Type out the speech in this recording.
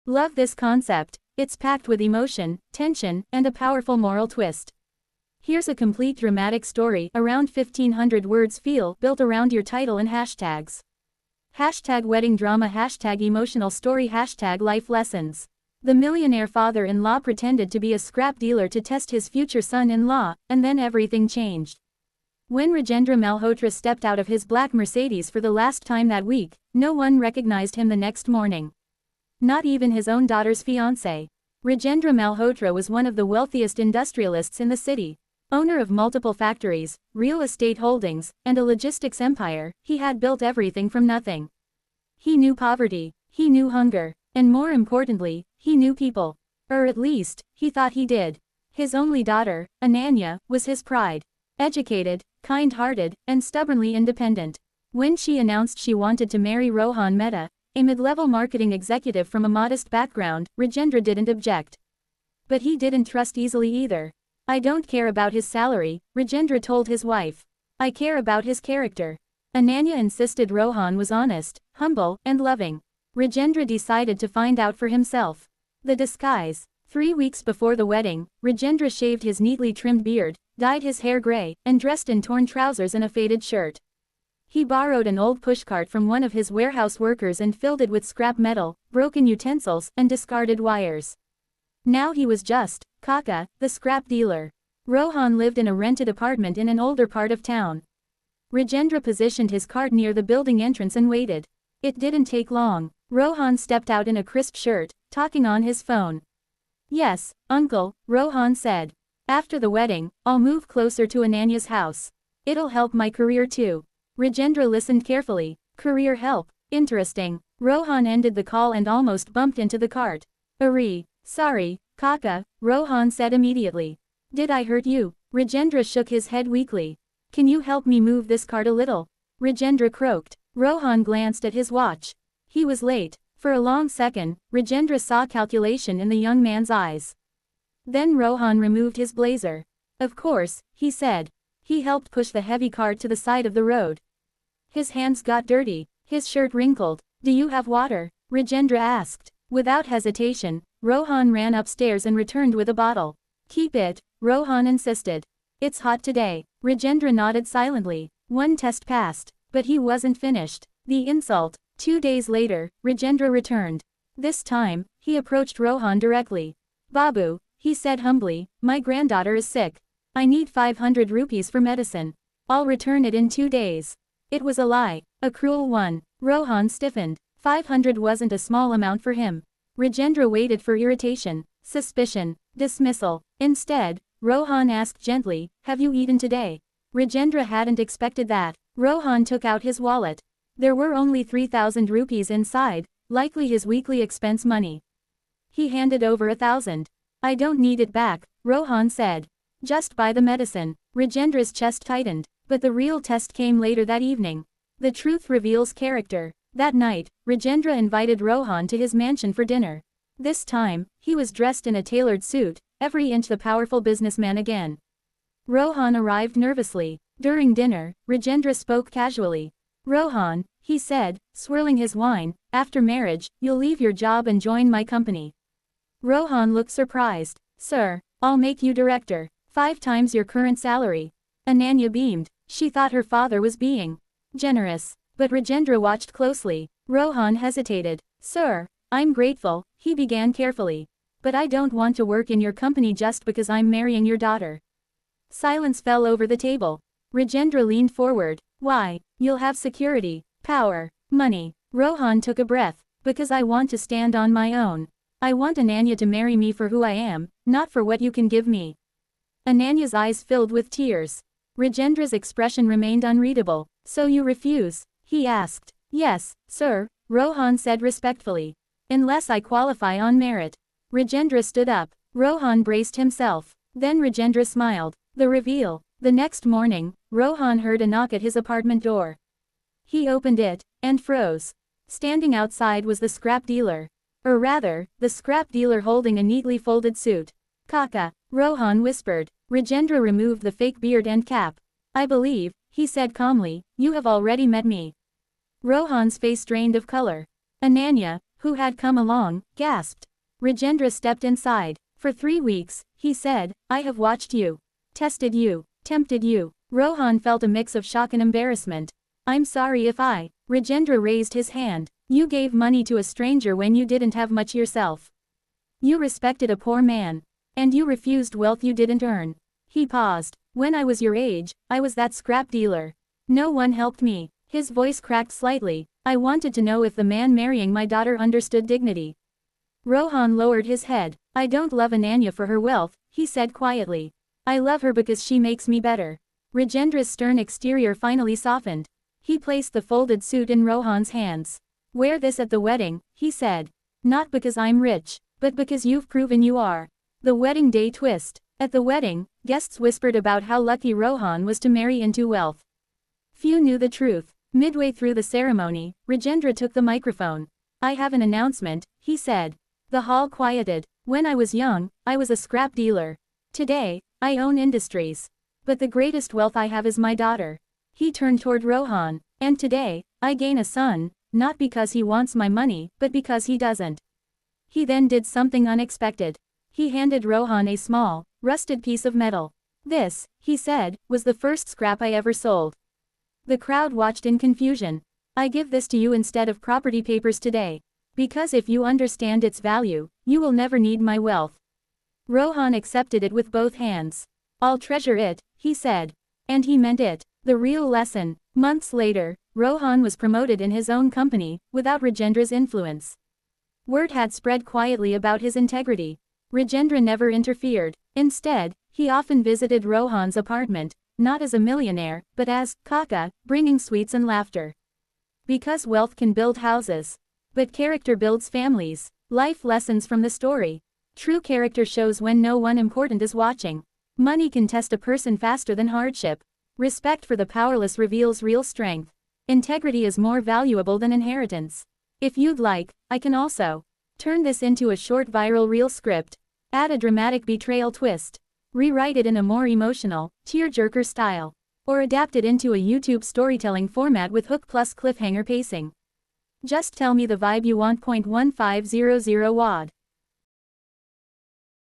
Love this concept, it's packed with emotion, tension, and a powerful moral twist. Here's a complete dramatic story, around 1500 words built around your title and hashtags. Hashtag wedding drama, hashtag emotional story, hashtag life lessons. The millionaire father-in-law pretended to be a scrap dealer to test his future son-in-law, and then everything changed. When Rajendra Malhotra stepped out of his black Mercedes for the last time that week, no one recognized him the next morning. Not even his own daughter's fiancé. Rajendra Malhotra was one of the wealthiest industrialists in the city. Owner of multiple factories, real estate holdings, and a logistics empire, he had built everything from nothing. He knew poverty, he knew hunger, and more importantly, he knew people. Or at least, he thought he did. His only daughter, Ananya, was his pride. Educated, kind-hearted, and stubbornly independent. When she announced she wanted to marry Rohan Mehta, a mid-level marketing executive from a modest background, Rajendra didn't object. But he didn't trust easily either. I don't care about his salary, Rajendra told his wife. I care about his character. Ananya insisted Rohan was honest, humble, and loving. Rajendra decided to find out for himself. The disguise. 3 weeks before the wedding, Rajendra shaved his neatly trimmed beard, dyed his hair gray, and dressed in torn trousers and a faded shirt. He borrowed an old pushcart from one of his warehouse workers and filled it with scrap metal, broken utensils, and discarded wires. Now he was just Kaka, the scrap dealer. Rohan lived in a rented apartment in an older part of town. Rajendra positioned his cart near the building entrance and waited. It didn't take long. Rohan stepped out in a crisp shirt, talking on his phone. Yes, uncle, Rohan said. After the wedding, I'll move closer to Ananya's house. It'll help my career too. Rajendra listened carefully. Career help, interesting. Rohan ended the call and almost bumped into the cart. Sorry, Kaka, Rohan said immediately. Did I hurt you? Rajendra shook his head weakly. Can you help me move this cart a little? Rajendra croaked. Rohan glanced at his watch. He was late. For a long second, Rajendra saw calculation in the young man's eyes. Then Rohan removed his blazer. Of course, he said. He helped push the heavy cart to the side of the road. His hands got dirty, his shirt wrinkled. Do you have water? Rajendra asked. Without hesitation, Rohan ran upstairs and returned with a bottle. Keep it, Rohan insisted. It's hot today. Rajendra nodded silently. One test passed, but he wasn't finished. The insult. 2 days later, Rajendra returned. This time, he approached Rohan directly. Babu, he said humbly, my granddaughter is sick. I need 500 rupees for medicine. I'll return it in 2 days. It was a lie, a cruel one. Rohan stiffened. 500 wasn't a small amount for him. Rajendra waited for irritation, suspicion, dismissal. Instead, Rohan asked gently, have you eaten today? Rajendra hadn't expected that. Rohan took out his wallet. There were only 3,000 rupees inside, likely his weekly expense money. He handed over 1,000. I don't need it back, Rohan said. Just buy the medicine. Rajendra's chest tightened, but the real test came later that evening. The truth reveals character. That night, Rajendra invited Rohan to his mansion for dinner. This time, he was dressed in a tailored suit, every inch the powerful businessman again. Rohan arrived nervously. During dinner, Rajendra spoke casually. Rohan, he said, swirling his wine, after marriage, you'll leave your job and join my company. Rohan looked surprised. Sir, I'll make you director. 5 times your current salary. Ananya beamed. She thought her father was being generous. But Rajendra watched closely. Rohan hesitated. Sir, I'm grateful, he began carefully. But I don't want to work in your company just because I'm marrying your daughter. Silence fell over the table. Rajendra leaned forward. Why? You'll have security, power, money. Rohan took a breath. Because I want to stand on my own. I want Ananya to marry me for who I am, not for what you can give me. Ananya's eyes filled with tears. Rajendra's expression remained unreadable. So you refuse? He asked. Yes, sir, Rohan said respectfully. Unless I qualify on merit. Rajendra stood up. Rohan braced himself. Then Rajendra smiled. The reveal. The next morning, Rohan heard a knock at his apartment door. He opened it, and froze. Standing outside was the scrap dealer. Or rather, the scrap dealer holding a neatly folded suit. Kaka, Rohan whispered. Rajendra removed the fake beard and cap. I believe, he said calmly, you have already met me. Rohan's face drained of color. Ananya, Who had come along, gasped. Rajendra stepped inside. For 3 weeks, he said, I have watched you. Tested you. Tempted you. Rohan felt a mix of shock and embarrassment. I'm sorry if I. Rajendra raised his hand. You gave money to a stranger when you didn't have much yourself. You respected a poor man. And you refused wealth you didn't earn. He paused. When I was your age, I was that scrap dealer. No one helped me. His voice cracked slightly. I wanted to know if the man marrying my daughter understood dignity. Rohan lowered his head. I don't love Ananya for her wealth, he said quietly. I love her because she makes me better. Rajendra's stern exterior finally softened. He placed the folded suit in Rohan's hands. Wear this at the wedding, he said. Not because I'm rich, but because you've proven you are. The wedding day twist. At the wedding, guests whispered about how lucky Rohan was to marry into wealth. Few knew the truth. Midway through the ceremony, Rajendra took the microphone. I have an announcement, he said. The hall quieted. When I was young, I was a scrap dealer. Today, I own industries. But the greatest wealth I have is my daughter. He turned toward Rohan. And today, I gain a son, not because he wants my money, but because he doesn't. He then did something unexpected. He handed Rohan a small, rusted piece of metal. This, he said, was the first scrap I ever sold. The crowd watched in confusion. I give this to you instead of property papers today. Because if you understand its value, you will never need my wealth. Rohan accepted it with both hands. I'll treasure it, he said. And he meant it. The real lesson. Months later, Rohan was promoted in his own company, without Rajendra's influence. Word had spread quietly about his integrity. Rajendra never interfered. Instead, he often visited Rohan's apartment, not as a millionaire, but as Kaka, bringing sweets and laughter. Because wealth can build houses. But character builds families. Life lessons from the story. True character shows when no one important is watching. Money can test a person faster than hardship. Respect for the powerless reveals real strength. Integrity is more valuable than inheritance. If you'd like, I can also turn this into a short viral reel script. Add a dramatic betrayal twist. Rewrite it in a more emotional, tearjerker style. Or adapt it into a YouTube storytelling format with hook plus cliffhanger pacing. Just tell me the vibe you want. 1500 WAD.